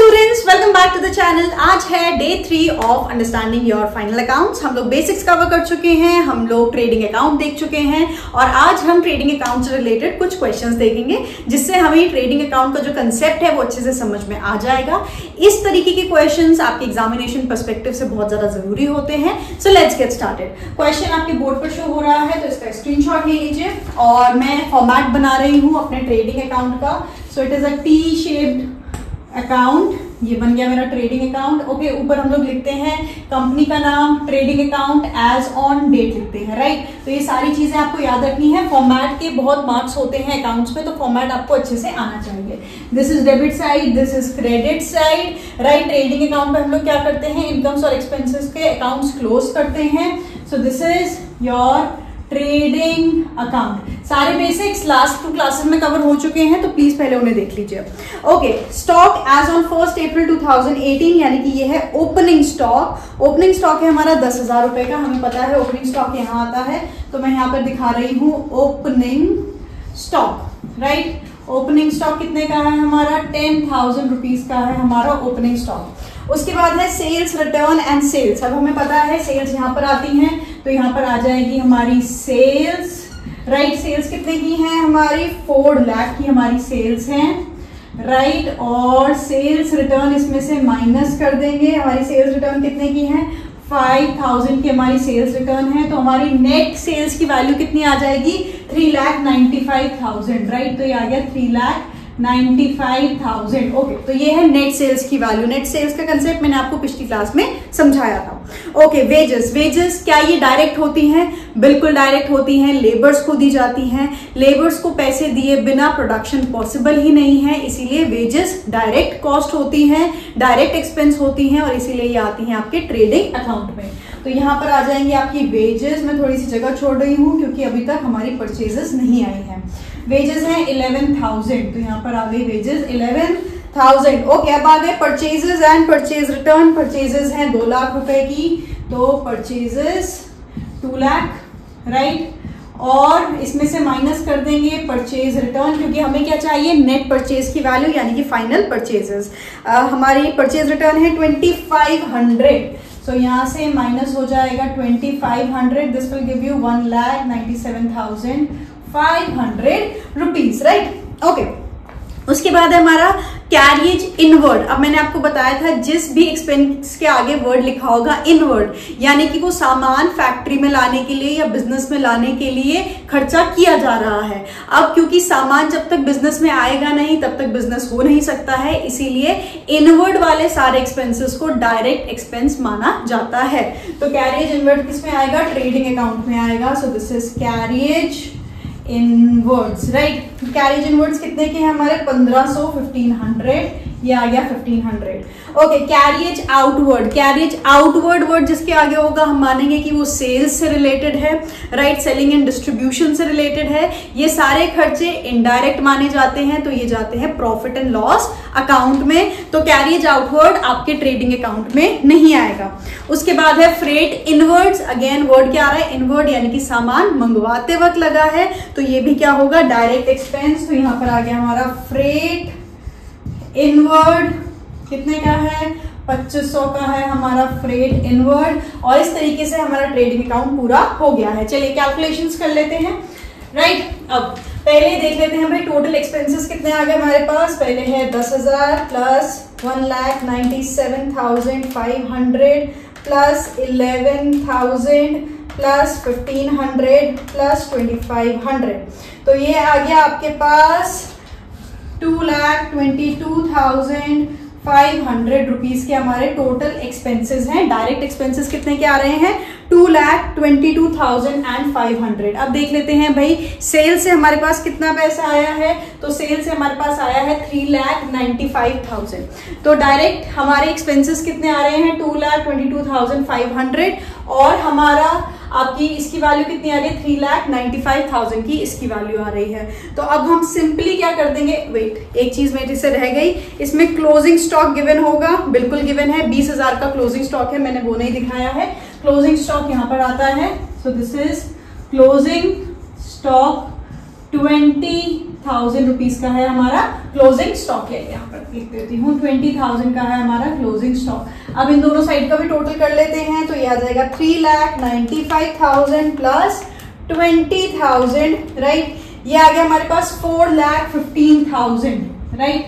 Students, welcome back to the channel. आज है day 3 of understanding your final accounts. हम लोग बेसिक्स कवर कर चुके हैं, हम लोग ट्रेडिंग अकाउंट देख चुके हैं और आज हम ट्रेडिंग अकाउंट से रिलेटेड कुछ क्वेश्चंस देखेंगे जिससे हमें ट्रेडिंग अकाउंट का जो कंसेप्ट है वो अच्छे से समझ में आ जाएगा। इस तरीके के क्वेश्चंस आपके एग्जामिनेशन पर्सपेक्टिव से बहुत ज्यादा जरूरी होते हैं। So let's get started. Question आपके बोर्ड पर शो हो रहा है तो इसका स्क्रीनशॉट ले लीजिए और मैं फॉर्मेट बना रही हूँ अपने ट्रेडिंग अकाउंट का। So it is a T shaped account. ये बन गया मेरा ट्रेडिंग अकाउंट। ओके, ऊपर हम लोग लिखते हैं कंपनी का नाम, trading account, as on date लिखते हैं, राइट। तो ये सारी चीजें आपको याद रखनी है। फॉर्मेट के बहुत मार्क्स होते हैं अकाउंट्स में, तो फॉर्मेट आपको अच्छे से आना चाहिए। This is debit side, this is credit side, right. Trading account में हम लोग क्या करते हैं, इनकम्स और एक्सपेंसेस के अकाउंट्स क्लोज करते हैं। So this is your trading account. सारे बेसिक्स लास्ट 2 क्लासेस में कवर हो चुके हैं तो प्लीज पहले उन्हें देख लीजिए। ओके, स्टॉक एज ऑन 1 अप्रैल 2018, यानी कि ये है ओपनिंग स्टॉक। ओपनिंग स्टॉक है हमारा 10,000 रुपए का। हमें पता है ओपनिंग स्टॉक यहाँ आता है, तो मैं यहाँ पर दिखा रही हूँ opening stock, right. Opening stock कितने का है हमारा, 10,000 रुपीज का है हमारा ओपनिंग स्टॉक। उसके बाद है सेल्स, रिटर्न एंड सेल्स। अब हमें पता है सेल्स यहाँ पर आती हैं, तो यहाँ पर आ जाएगी हमारी सेल्स, राइट। सेल्स कितने की हैं हमारी, 4 लाख की हमारी सेल्स हैं, राइट। और सेल्स रिटर्न इसमें से माइनस कर देंगे। हमारी सेल्स रिटर्न कितने की है, 5,000 की हमारी सेल्स रिटर्न है। तो हमारी नेट सेल्स की वैल्यू कितनी आ जाएगी, 3,95,000, राइट। तो ये आ गया 3,95,000। ओके, तो ये है नेट सेल्स की वैल्यू। नेट सेल्स का कंसेप्ट मैंने आपको पिछली क्लास में समझाया था। Okay, wages. वेजेस क्या ये डायरेक्ट होती हैं, बिल्कुल डायरेक्ट होती हैं, लेबर्स को दी जाती हैं। लेबर्स को पैसे दिए बिना प्रोडक्शन पॉसिबल ही नहीं है, इसीलिए वेजेस डायरेक्ट कॉस्ट होती हैं, डायरेक्ट एक्सपेंस होती हैं और इसीलिए ये आती हैं आपके ट्रेडिंग अकाउंट में। तो यहाँ पर आ जाएंगे आपकी वेजेस। मैं थोड़ी सी जगह छोड़ रही हूँ क्योंकि अभी तक हमारी परचेजेस नहीं आई हैं। वेजेस हैं 11,000, तो यहाँ पर आ गई वेजेस 11,000। ओके, अब आ गए purchases and purchase return. Purchases हैं 2 लाख रुपए की, तो परचेजेस 2 लाख, राइट। और इसमें से माइनस कर देंगे परचेज रिटर्न, क्योंकि हमें क्या चाहिए, नेट परचेज की वैल्यू, यानी कि फाइनल परचेजेस। हमारी परचेज रिटर्न है 2,500, सो यहाँ से माइनस हो जाएगा 2,500। This will give you 1,97,500 rupees, right. Okay, उसके बाद है हमारा कैरियज इनवर्ड। अब मैंने आपको बताया था जिस भी एक्सपेंस के आगे वर्ड लिखा होगा इनवर्ड, यानी कि वो सामान फैक्ट्री में लाने के लिए या बिजनेस में लाने के लिए खर्चा किया जा रहा है। अब क्योंकि सामान जब तक बिजनेस में आएगा नहीं तब तक बिजनेस हो नहीं सकता है, इसीलिए इनवर्ड वाले सारे एक्सपेंसेस को डायरेक्ट एक्सपेंस माना जाता है। तो कैरियज इनवर्ड किस में आएगा, ट्रेडिंग अकाउंट में आएगा। So this is carriage inwards, right. Carriage inwards कितने के हैं हमारे, 1,500, 1,500, ये आ गया 1,500। Okay, carriage outward. Carriage outward word जिसके आगे होगा हम मानेंगे कि वो सेल्स से रिलेटेड है, राइट, सेलिंग एंड डिस्ट्रीब्यूशन से रिलेटेड है। ये सारे खर्चे इनडायरेक्ट माने जाते हैं, तो ये जाते हैं प्रॉफिट एंड लॉस अकाउंट में। तो कैरियज आउटवर्ड आपके ट्रेडिंग अकाउंट में नहीं आएगा। उसके बाद है फ्रेट इनवर्ड्स। अगेन वर्ड क्या आ रहा है, इनवर्ड, यानी कि सामान मंगवाते वक्त लगा है, तो ये भी क्या होगा, डायरेक्ट एक्सपेंस। तो यहां पर आ गया हमारा फ्रेट इनवर्ड। कितने का है, 2,500 का है हमारा फ्रेट इनवर्ड। और इस तरीके से हमारा ट्रेडिंग अकाउंट पूरा हो गया है। चलिए कैलकुलेशंस कर लेते हैं, राइट। अब पहले देख लेते हैं भाई टोटल एक्सपेंसेस कितने आ गए हमारे पास। पहले है 10,000 प्लस 1,97,500 प्लस 11,000 प्लस 1,500 प्लस 2,500। तो ये आ गया आपके पास 2,22,500 रुपीज के हमारे टोटल एक्सपेंसेस हैं। डायरेक्ट एक्सपेंसेस कितने के आ रहे हैं, 2,22,500। अब देख लेते हैं भाई सेल से हमारे पास कितना पैसा आया है। तो सेल से हमारे पास आया है 3,95,000। तो डायरेक्ट हमारे एक्सपेंसेस कितने आ रहे हैं, 2,22,500 और हमारा आपकी इसकी वैल्यू कितनी आ रही है, 3,95,000 की इसकी वैल्यू आ रही है। तो अब हम सिंपली क्या कर देंगे, वेट, एक चीज मेरे से रह गई, इसमें क्लोजिंग स्टॉक गिवन होगा, बिल्कुल गिवन है, 20,000 का क्लोजिंग स्टॉक है, मैंने वो नहीं दिखाया है। क्लोजिंग स्टॉक यहां पर आता है। So this is closing stock 20,000 20,000 rupees का है हमारा क्लोजिंग स्टॉक है। यहाँ पर लिख देती हूँ 20,000 का है हमारा क्लोजिंग स्टॉक। अब इन दोनों साइड का भी टोटल कर लेते हैं, तो ये आ जाएगा 3,95,000 प्लस 20,000, राइट। ये आ गया हमारे पास 4,15,000, राइट।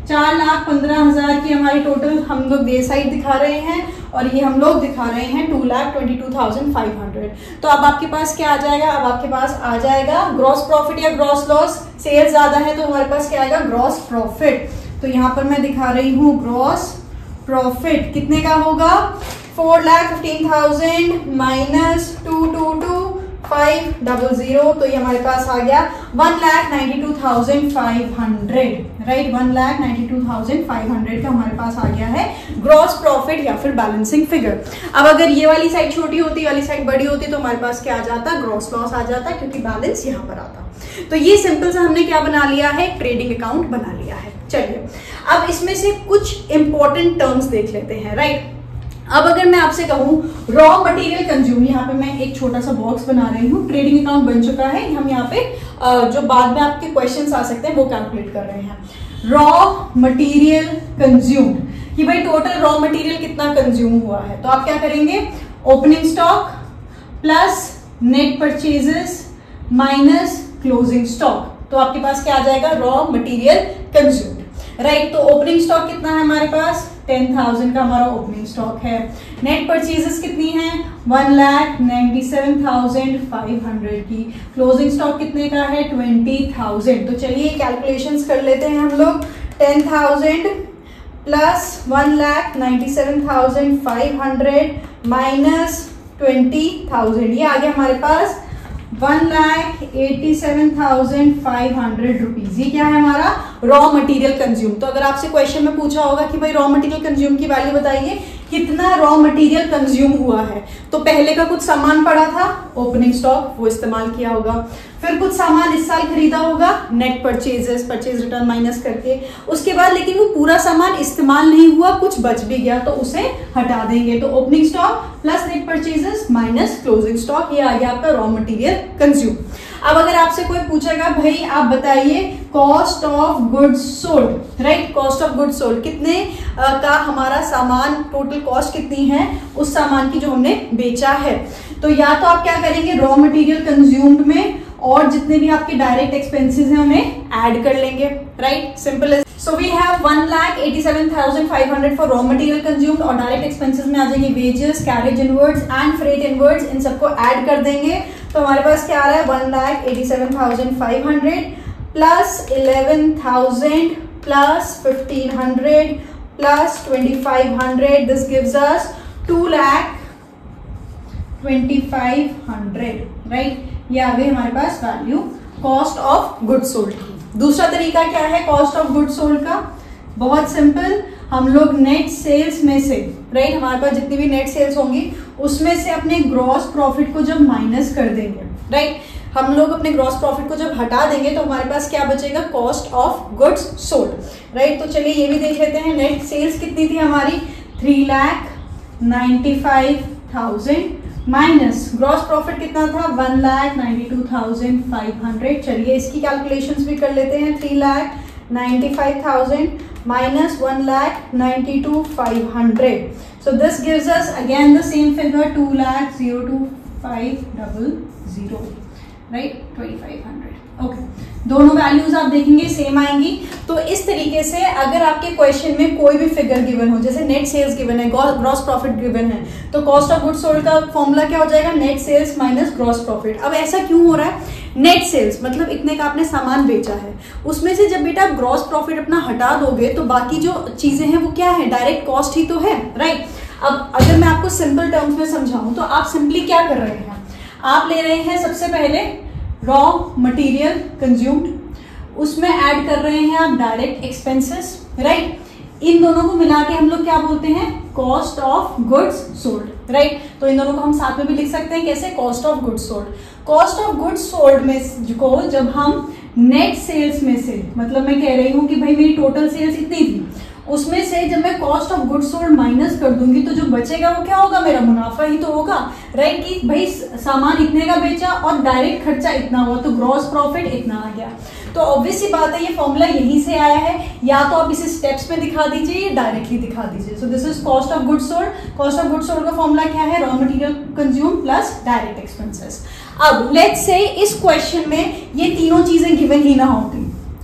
4,15,000 की हमारी टोटल हम लोग ये साइड दिखा रहे हैं और ये हम लोग दिखा रहे हैं 2,22,500। तो अब आपके पास क्या आ जाएगा, अब आपके पास आ जाएगा ग्रॉस प्रॉफिट या ग्रॉस लॉस। सेल्स ज्यादा है तो हमारे पास क्या आएगा, ग्रॉस प्रॉफिट। तो यहाँ पर मैं दिखा रही हूँ ग्रॉस प्रॉफिट कितने का होगा, 4,15,000 माइनस 222,500, तो ये हमारे पास आ गया 1,92,500, राइट। 1,92,500 का हमारे पास आ गया है ग्रॉस प्रॉफिट या फिर बैलेंसिंग फिगर। अब अगर ये वाली साइड छोटी होती, ये वाली साइड बड़ी होती, तो हमारे पास क्या आ जाता, ग्रॉस लॉस आ जाता, क्योंकि बैलेंस यहाँ पर आता। तो ये सिंपल सा हमने क्या बना लिया है, ट्रेडिंग अकाउंट बना लिया है। चलिए अब इसमें से कुछ इंपॉर्टेंट टर्म्स देख लेते हैं, राइट। अब अगर मैं आपसे कहूं रॉ मटेरियल कंज्यूम, यहाँ पे मैं एक छोटा सा बॉक्स बना रही हूँ, ट्रेडिंग अकाउंट बन चुका है, हम यहाँ पे जो बाद में आपके क्वेश्चंस आ सकते हैं वो कैलकुलेट कर रहे हैं। रॉ मटेरियल कंज्यूम कि भाई टोटल रॉ मटेरियल कितना कंज्यूम हुआ है, तो आप क्या करेंगे, opening stock plus net purchases minus closing stock, तो आपके पास क्या आ जाएगा, रॉ मटेरियल कंज्यूम, राइट। तो ओपनिंग स्टॉक कितना है हमारे पास, 10,000 का हमारा ओपनिंग स्टॉक है। नेट परचेजेस कितनी है, 1,97,500 की। क्लोजिंग स्टॉक कितने का है, 20,000। तो चलिए कैलकुलेशंस कर लेते हैं हम लोग। 10,000 प्लस 1,97,500 माइनस 20,000, ये आ गया हमारे पास 1,87,500 रुपीज। ये क्या है हमारा, रॉ मटेरियल कंज्यूम। तो अगर आपसे क्वेश्चन में पूछा होगा कि भाई रॉ मटेरियल कंज्यूम की वैल्यू बताइए, कितना रॉ मटेरियल कंज्यूम हुआ है, तो पहले का कुछ सामान पड़ा था, ओपनिंग स्टॉक, वो इस्तेमाल किया होगा। फिर कुछ सामान इस साल खरीदा होगा, net purchases, purchase return minus करके। उसके बाद लेकिन वो पूरा सामान इस्तेमाल नहीं हुआ, कुछ बच भी गया, तो उसे हटा देंगे। तो opening stock plus net purchases minus closing stock, ये आ गया आपका रॉ मटेरियल कंज्यूम। अब अगर आपसे कोई पूछेगा भाई आप बताइए cost of goods sold, right, cost of goods sold कितने का हमारा सामान, टोटल कॉस्ट कितनी है उस सामान की जो हमने बेचा है, तो या तो आप क्या करेंगे, रॉ मटेरियल कंज्यूम्ड में और जितने भी आपके डायरेक्ट एक्सपेंसेस हैं उन्हें ऐड कर लेंगे, right, simple. So we have 1,87,500 for raw material consumed और डायरेक्ट एक्सपेंसेस में आ जाएंगे wages, carriage inwards and freight inwards, इन सबको ऐड कर देंगे। तो हमारे पास क्या आ रहा है, 1,87,500 plus 11,000 plus 1,500 plus 2,500, this gives us 2,25,500, right. ये आ गई हमारे पास value cost of goods sold की। दूसरा तरीका क्या है कॉस्ट ऑफ गुड्स सोल्ड का, बहुत सिंपल, हम लोग नेट सेल्स में से, राइट, हमारे पास जितनी भी नेट सेल्स होंगी उसमें से अपने ग्रॉस प्रॉफिट को जब माइनस कर देंगे, राइट, हम लोग अपने ग्रॉस प्रॉफिट को जब हटा देंगे तो हमारे पास क्या बचेगा, cost of goods sold, right. तो चलिए ये भी देख लेते हैं, नेट सेल्स कितनी थी हमारी, 3,95,000 माइनस ग्रॉस प्रॉफिट कितना था, 1,92,500। चलिए इसकी कैलकुलेशंस भी कर लेते हैं, 3,95,000 minus 1,92,500, so this gives us again the same figure, 2,02,500, right, 2,500, okay. दोनों वैल्यूज आप देखेंगे सेम आएंगी। तो इस तरीके से अगर आपके क्वेश्चन में कोई भी फिगर गिवन हो, जैसे नेट सेल्स गिवन है, ग्रॉस प्रॉफिट गिवन है, तो कॉस्ट ऑफ गुड्स सोल्ड का फॉर्मूला क्या हो जाएगा, net sales minus gross profit. अब ऐसा क्यों हो रहा है, नेट सेल्स मतलब इतने का आपने सामान बेचा है, उसमें से जब बेटा आप ग्रॉस प्रॉफिट अपना हटा दोगे तो बाकी जो चीजें हैं वो क्या है, डायरेक्ट कॉस्ट ही तो है, राइट। अब अगर मैं आपको सिंपल टर्म्स में समझाऊं तो आप सिंपली क्या कर रहे हैं, आप ले रहे हैं सबसे पहले रॉ मटेरियल कंज्यूम्ड, उसमें ऐड कर रहे हैं आप डायरेक्ट एक्सपेंसेस, राइट। इन दोनों को मिला के हम लोग क्या बोलते हैं, cost of goods sold, right. तो इन दोनों को हम साथ में भी लिख सकते हैं कैसे, cost of goods sold. Cost of goods sold में को जब हम नेट सेल्स में से, मतलब मैं कह रही हूं कि भाई मेरी टोटल सेल्स इतनी थी उसमें से जब मैं cost of goods sold minus कर दूंगी तो जो बचेगा वो क्या होगा, मेरा मुनाफा ही तो होगा, राइट। कि भाई सामान इतने का बेचा और डायरेक्ट खर्चा इतना हुआ तो ग्रॉस प्रॉफिट इतना आ गया। तो ऑब्वियस सी बात है ये फॉर्मूला यहीं से आया है, या तो आप इसे स्टेप्स में दिखा दीजिए या डायरेक्टली दिखा दीजिए। So this is cost of goods sold. Cost of goods sold का फॉर्मूला क्या है, raw material consume plus direct expenses. अब लेट्स से इस क्वेश्चन में ये तीनों चीजें गिवन ही ना होती,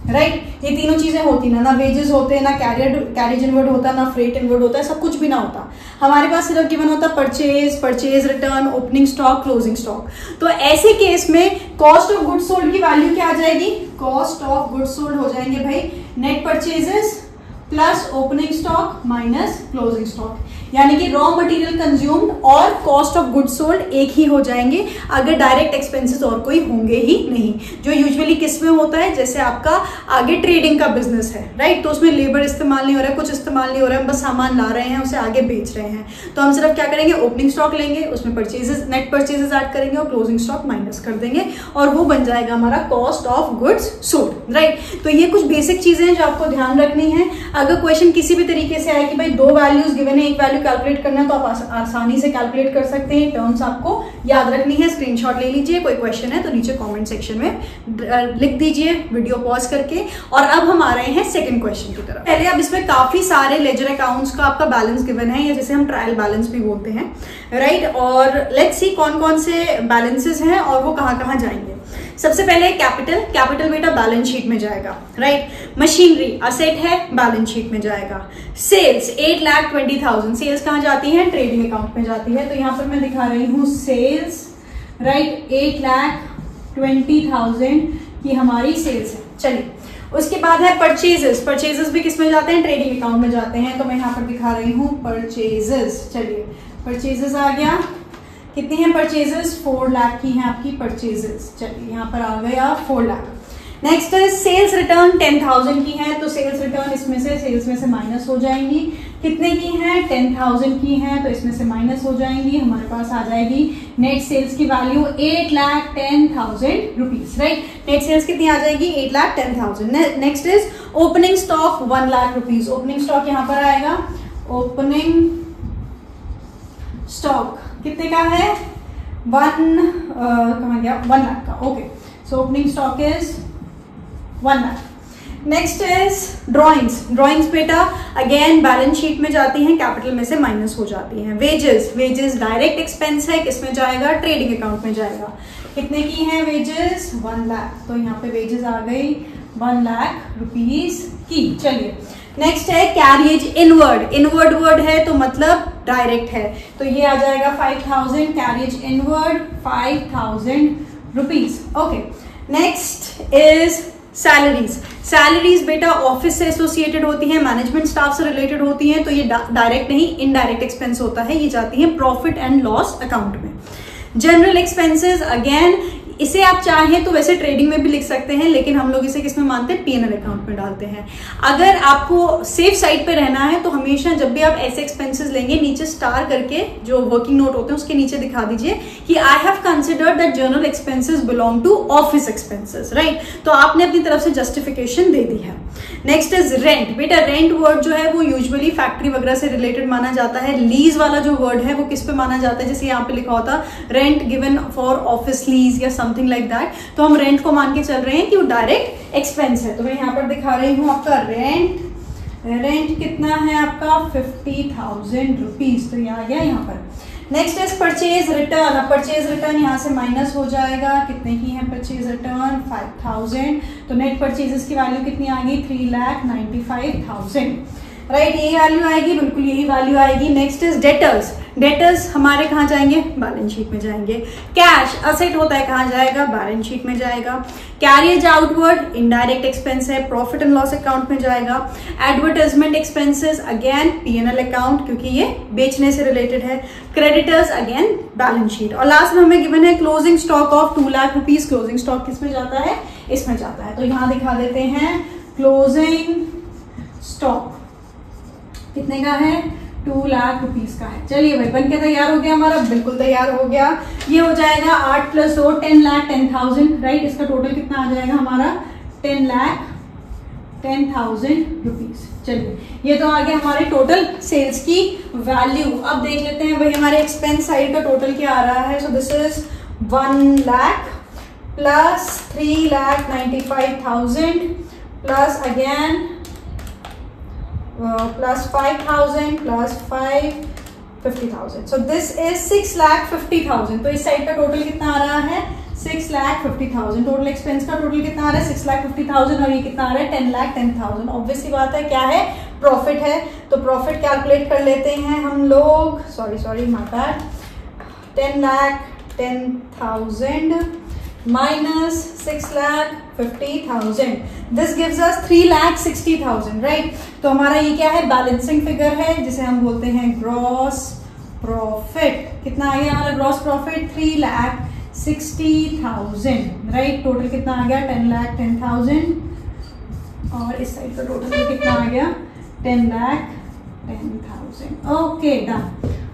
राइट ये तीनों चीजें होती ना वेजेस होते, ना कैरिज इनवर्ड होता, ना फ्रेट इनवर्ड होता है, सब कुछ भी ना होता। हमारे पास सिर्फ गिवन होता purchase return, opening stock, closing stock. तो ऐसे केस में कॉस्ट ऑफ गुड्स सोल्ड की वैल्यू क्या आ जाएगी, कॉस्ट ऑफ गुड्स सोल्ड हो जाएंगे भाई net purchases plus opening stock minus closing stock, यानी कि रॉ मटेरियल कंज्यूम्ड और कॉस्ट ऑफ गुड्स सोल्ड एक ही हो जाएंगे अगर डायरेक्ट एक्सपेंसेस और कोई होंगे ही नहीं, जो यूजुअली किस में होता है, जैसे आपका आगे ट्रेडिंग का बिजनेस है, राइट। तो उसमें लेबर इस्तेमाल नहीं हो रहा है, कुछ इस्तेमाल नहीं हो रहा है, हम बस सामान ला रहे हैं उसे आगे बेच रहे हैं, तो हम सिर्फ क्या करेंगे, ओपनिंग स्टॉक लेंगे, उसमें परचेजेस नेट परचेजेस ऐड करेंगे और क्लोजिंग स्टॉक माइनस कर देंगे और वो बन जाएगा हमारा cost of goods sold, right. तो ये कुछ बेसिक चीजें हैं जो आपको ध्यान रखनी है। अगर क्वेश्चन किसी भी तरीके से आए कि भाई दो वैल्यूज गिवन है, एक वैल्यू कैलकुलेट करना है तो आप आसानी से कैलकुलेट कर सकते हैं, टर्म्स आपको याद रखनी है, स्क्रीनशॉट ले लीजिए। कोई क्वेश्चन है तो नीचे कमेंट सेक्शन में लिख दीजिए वीडियो पॉज करके। और अब हम आ रहे हैं सेकंड क्वेश्चन की तरफ। पहले अब इसमें काफी सारे लेजर अकाउंट्स का आपका बैलेंस गिवन है, या जैसे हम ट्रायल बैलेंस भी बोलते हैं, राइट। और लेट्स सी कौन कौन से बैलेंसेस हैं और वो कहाँ कहाँ जाएंगे। सबसे पहले कैपिटल बेटा बैलेंस शीट में जाएगा, राइट। मशीनरी असेट है, बैलेंस शीट में जाएगा। सेल्स 8,20,000, सेल्स कहाँ जाती है, ट्रेडिंग अकाउंट में जाती है। तो यहाँ पर मैं दिखा रही हूँ सेल्स, राइट, 8,20,000 की हमारी सेल्स है। चलिए उसके बाद है परचेजेस भी किस में जाते हैं, ट्रेडिंग अकाउंट में जाते हैं। तो मैं यहाँ पर दिखा रही हूँ परचेजेस। चलिए परचेजेस आ गया, कितनी है परचेजेस, 4 लाख की है आपकी परचेजेस। चलिए यहाँ पर आ गया 4 लाख। नेक्स्ट है सेल्स रिटर्न 10,000 की है, तो सेल्स रिटर्न इसमें से सेल्स में से माइनस हो जाएंगी। कितने की है, 10,000 की है, तो इसमें से माइनस हो जाएंगी। हमारे पास आ जाएगी नेट सेल्स की value 8,10,000 rupees, right. Net sales कितनी आ जाएगी, 8,10,000। Next is opening stock 1 lakh rupees. Opening stock यहाँ पर आएगा, ओपनिंग स्टॉक कितने का है, 1 लाख का, okay. So opening stock is 1 lakh. Next is drawings बेटा अगेन बैलेंस शीट में जाती हैं, कैपिटल में से माइनस हो जाती हैं। वेजेस डायरेक्ट एक्सपेंस है, किसमें जाएगा, ट्रेडिंग अकाउंट में जाएगा। कितने की है वेजेस, 1 लाख। तो यहाँ पे वेजेस आ गई 1 लाख रुपीज की। चलिए नेक्स्ट है कैरिज इनवर्ड वर्ड है तो मतलब डायरेक्ट है, तो ये आ जाएगा 5,000, carriage inward 5,000 rupees, okay. Next is salaries बेटा ऑफिस से एसोसिएटेड होती है, मैनेजमेंट स्टाफ से रिलेटेड होती हैं, तो ये डायरेक्ट नहीं इनडायरेक्ट एक्सपेंस होता है, ये जाती है प्रॉफिट एंड लॉस अकाउंट में। जनरल एक्सपेंसेस अगेन इसे आप चाहें तो वैसे ट्रेडिंग में भी लिख सकते हैं, लेकिन हम लोग इसे किसमें मानते हैं, पीएनएल अकाउंट में डालते हैं। अगर आपको सेफ साइड पे रहना है तो हमेशा जब भी आप ऐसे एक्सपेंसेस लेंगे नीचे स्टार करके जो वर्किंग नोट होते हैं उसके नीचे दिखा दीजिए कि I have considered that general expenses belong to office expenses, right. तो आपने अपनी तरफ से जस्टिफिकेशन दे दी है। नेक्स्ट इज रेंट बेटा, रेंट वर्ड जो है वो यूजुअली फैक्ट्री वगैरह से रिलेटेड माना जाता है। लीज वाला जो वर्ड है वो किस पे माना जाता है, जैसे यहाँ पे लिखा होता rent given for office lease या समथिंग लाइक दैट, तो हम रेंट को मान के चल रहे हैं कि वो डायरेक्ट एक्सपेंस है। तो मैं यहाँ पर दिखा रही हूँ आपका रेंट कितना है आपका 50,000 रुपीज, तो ये आ गया यहाँ पर। Next is purchase return. अब परचेज रिटर्न यहाँ से माइनस हो जाएगा, कितने की है परचेज रिटर्न 5,000, तो नेट परचेजेस की वैल्यू कितनी आ गई 3,95,000, राइट। यही वैल्यू आएगी, बिल्कुल यही वैल्यू आएगी। नेक्स्ट इज डेटर्स हमारे कहाँ जाएंगे, बैलेंस शीट में जाएंगे। कैश असेट होता है, कहाँ जाएगा, बैलेंस शीट में जाएगा। कैरियज आउटवर्ड इनडायरेक्ट एक्सपेंस है, प्रॉफिट एंड लॉस अकाउंट में जाएगा। Advertisement expenses again PNL account क्योंकि ये बेचने से रिलेटेड है। Creditors again balance sheet. और लास्ट में हमें गिवन है closing stock of 2 lakh rupees. Closing stock किसमें जाता है, इसमें जाता है। तो यहां दिखा देते हैं क्लोजिंग स्टॉक कितने का है, 2 लाख रुपीज का है। चलिए भाई बन के तैयार हो गया हमारा, बिल्कुल तैयार हो गया। ये हो जाएगा 8 + 2 10,10,000, राइट। इसका टोटल कितना आ जाएगा हमारा 10,10,000 10,000 रुपीज। चलिए ये तो आ गया हमारे टोटल सेल्स की वैल्यू। अब देख लेते हैं भाई हमारे एक्सपेंस साइड का टोटल क्या आ रहा है। So this is 1 lakh plus 3,95,000 plus again plus 5,000 plus 50,000। So this is 6,50,000। तो इस साइड का टोटल कितना आ रहा है 6,50,000। टोटल एक्सपेंस का टोटल कितना आ रहा है 6,50,000 और ये कितना आ रहा है 10,10,000। ऑब्वियसली बात है क्या है प्रॉफिट है। तो प्रॉफिट कैलकुलेट कर लेते हैं हम लोग। Sorry my bad. 10,10,000 minus 6,50,000 this gives us 3,60,000 right. तो हमारा ये क्या है बैलेंसिंग फिगर है जिसे हम बोलते हैं ग्रॉस प्रॉफिट। कितना आ गया हमारा ग्रॉस प्रॉफिट 3,60,000 राइट। टोटल कितना आ गया 10,10,000 और इस साइड का टोटल कितना आ गया 10,10,000। ओके डन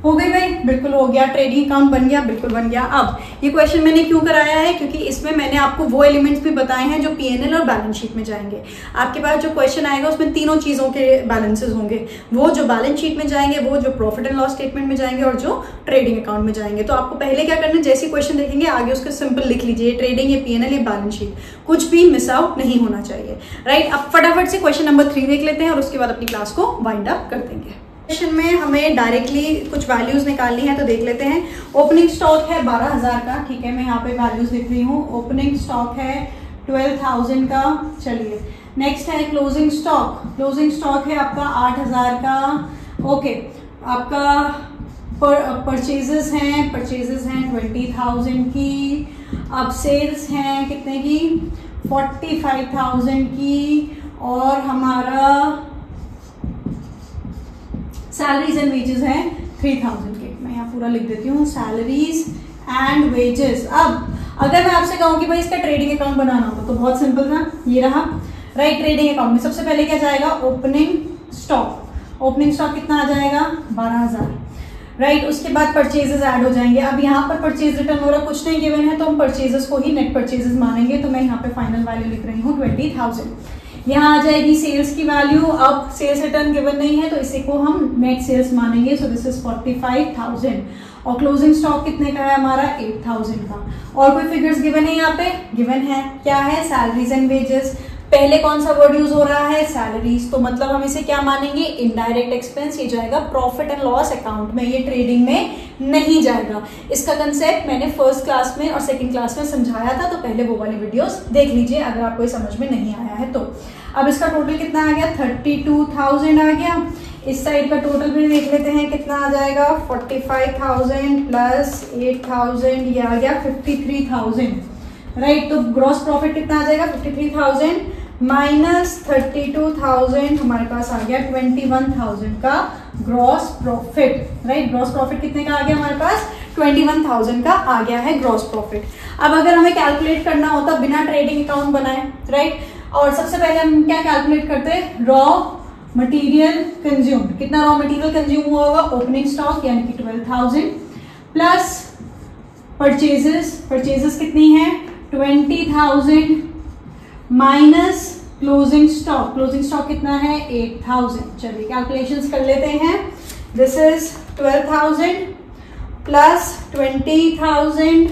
हो गई भाई, बिल्कुल हो गया। ट्रेडिंग अकाउंट बन गया, बिल्कुल बन गया। अब ये क्वेश्चन मैंने क्यों कराया है क्योंकि इसमें मैंने आपको वो एलिमेंट्स भी बताए हैं जो पीएनएल और बैलेंस शीट में जाएंगे। आपके पास जो क्वेश्चन आएगा उसमें तीनों चीजों के बैलेंसेस होंगे, वो जो बैलेंस शीट में जाएंगे, वो जो प्रॉफिट एंड लॉस स्टेटमेंट में जाएंगे और जो ट्रेडिंग अकाउंट में जाएंगे। तो आपको पहले क्या करना है जैसे क्वेश्चन देखेंगे आगे उसको सिंपल लिख लीजिए, ट्रेडिंग या पीएनएल या बैलेंस शीट, कुछ भी मिस आउट नहीं होना चाहिए राइट। अब फटाफट से क्वेश्चन नंबर 3 देख लेते हैं और उसके बाद अपनी क्लास को वाइंड अप कर देंगे। क्वेश्चन में हमें डायरेक्टली कुछ वैल्यूज निकालनी है तो देख लेते हैं। ओपनिंग स्टॉक है 12,000 का, ठीक है, मैं यहाँ पे वैल्यूज लिख रही हूँ। ओपनिंग स्टॉक है 12,000 का। चलिए नेक्स्ट है क्लोजिंग स्टॉक। क्लोजिंग स्टॉक है आपका 8,000 का। ओके, आपका परचेजेस हैं 20,000 की। अब सेल्स हैं कितने की 45,000 की। और हमारा सैलरीज एंड वेजेस हैं 3,000 के। मैं यहाँ पूरा लिख देती हूँ सैलरीज एंड वेजेस। अब अगर मैं आपसे कहूँ कि भाई इसका ट्रेडिंग अकाउंट बनाना होगा तो बहुत सिंपल था, ये रहा राइट। ट्रेडिंग अकाउंट में सबसे पहले क्या जाएगा ओपनिंग स्टॉक। ओपनिंग स्टॉक कितना आ जाएगा 12,000 राइट। उसके बाद परचेजेस ऐड हो जाएंगे। अब यहाँ पर परचेज रिटर्न हो रहा कुछ नहीं गिवन है तो हम परचेजेस को ही नेट परचेजेस मानेंगे। तो मैं यहाँ पे फाइनल वैल्यू लिख रही हूँ 20,000। यहाँ आ जाएगी सेल्स की वैल्यू। अब सेल्स रिटर्न गिवन नहीं है तो इसी को हम नेट सेल्स मानेंगे। So this is 45,000। और क्लोजिंग स्टॉक कितने का है हमारा 8,000 का। और कोई फिगर्स गिवन है यहाँ पे गिवन है क्या है सैलरीज एंड वेजेस। पहले कौन सा वर्ड यूज हो रहा है सैलरीज, तो मतलब हम इसे क्या मानेंगे इनडायरेक्ट एक्सपेंस। ये जाएगा प्रॉफिट एंड लॉस अकाउंट में, ये ट्रेडिंग में नहीं जाएगा। इसका कंसेप्ट मैंने फर्स्ट क्लास में और सेकंड क्लास में समझाया था, तो पहले वो वाली वीडियोस देख लीजिए अगर आपको ये समझ में नहीं आया है तो। अब इसका टोटल कितना आ गया 32,000 आ गया। इस साइड का टोटल भी देख लेते हैं कितना आ जाएगा 45,000 प्लस 8,000, ये आ गया 53,000 राइट। तो ग्रॉस प्रॉफिट कितना आ जाएगा 53,000 माइनस 32,000, हमारे पास आ गया 21,000 का gross profit right. Gross profit कितने का आ गया हमारे पास 21,000 का आ गया है ग्रॉस प्रॉफिट। अब अगर हमें कैलकुलेट करना होता बिना ट्रेडिंग अकाउंट बनाए राइट, और सबसे पहले हम क्या कैलकुलेट करते हैं रॉ मटेरियल कंज्यूम्ड। कितना रॉ मटेरियल कंज्यूम हुआ होगा ओपनिंग स्टॉक यानी कि 12,000 प्लस परचेजेस कितनी है 20,000 माइनस क्लोजिंग स्टॉक कितना है 8,000। चलिए कैलकुलेशंस कर लेते हैं। This is 12,000 plus 20,000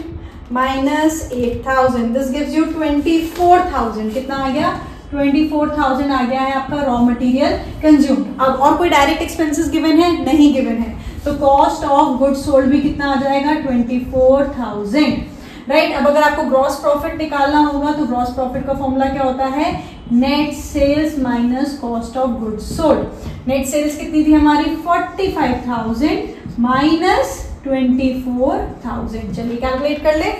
minus 8,000, this gives you 24,000। कितना आ गया 24,000 आ गया है आपका रॉ मटेरियल कंज्यूम्ड। अब और कोई डायरेक्ट एक्सपेंसेस गिवन है नहीं गिवन है, तो कॉस्ट ऑफ गुड्स सोल्ड भी कितना आ जाएगा 24,000 राइट। अब अगर आपको ग्रॉस प्रॉफिट निकालना होगा तो ग्रॉस प्रॉफिट का फॉर्मूला क्या होता है net sales minus cost of goods sold. Net sales कितनी थी हमारी 45,000 माइनस 24,000। चलिए कैलकुलेट कर ले,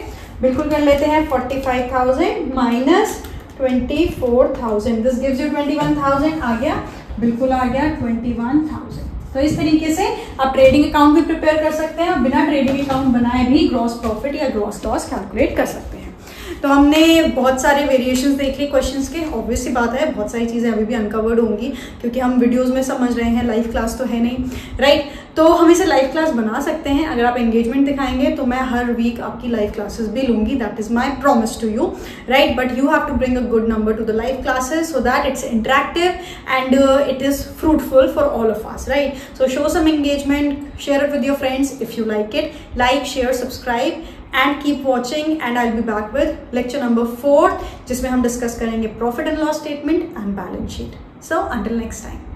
बिल्कुल कर लेते हैं 45,000 माइनस 24,000, दिस गिव्स यू 21,000 आ गया, बिल्कुल आ गया 21,000। तो इस तरीके से आप ट्रेडिंग अकाउंट भी प्रिपेयर कर सकते हैं और बिना ट्रेडिंग अकाउंट बनाए भी ग्रॉस प्रॉफिट या ग्रॉस लॉस कैलकुलेट कर सकते हैं। तो हमने बहुत सारे वेरिएशंस देख लिए क्वेश्चंस के। ऑब्वियसली बात है बहुत सारी चीज़ें अभी भी अनकवर्ड होंगी क्योंकि हम वीडियोस में समझ रहे हैं, लाइव क्लास तो है नहीं, राइट। तो हम इसे लाइव क्लास बना सकते हैं अगर आप एंगेजमेंट दिखाएंगे, तो मैं हर वीक आपकी लाइव क्लासेस भी लूंगी, that is my promise to you, right. But you have to bring a good number to the live classes so that it's interactive and it is fruitful for all of us, right? So show some engagement, share it with your friends if you like it, like, share, subscribe and keep watching, and I'll be back with lecture number 4 जिसमें हम discuss करेंगे profit and loss statement and balance sheet. So until next time.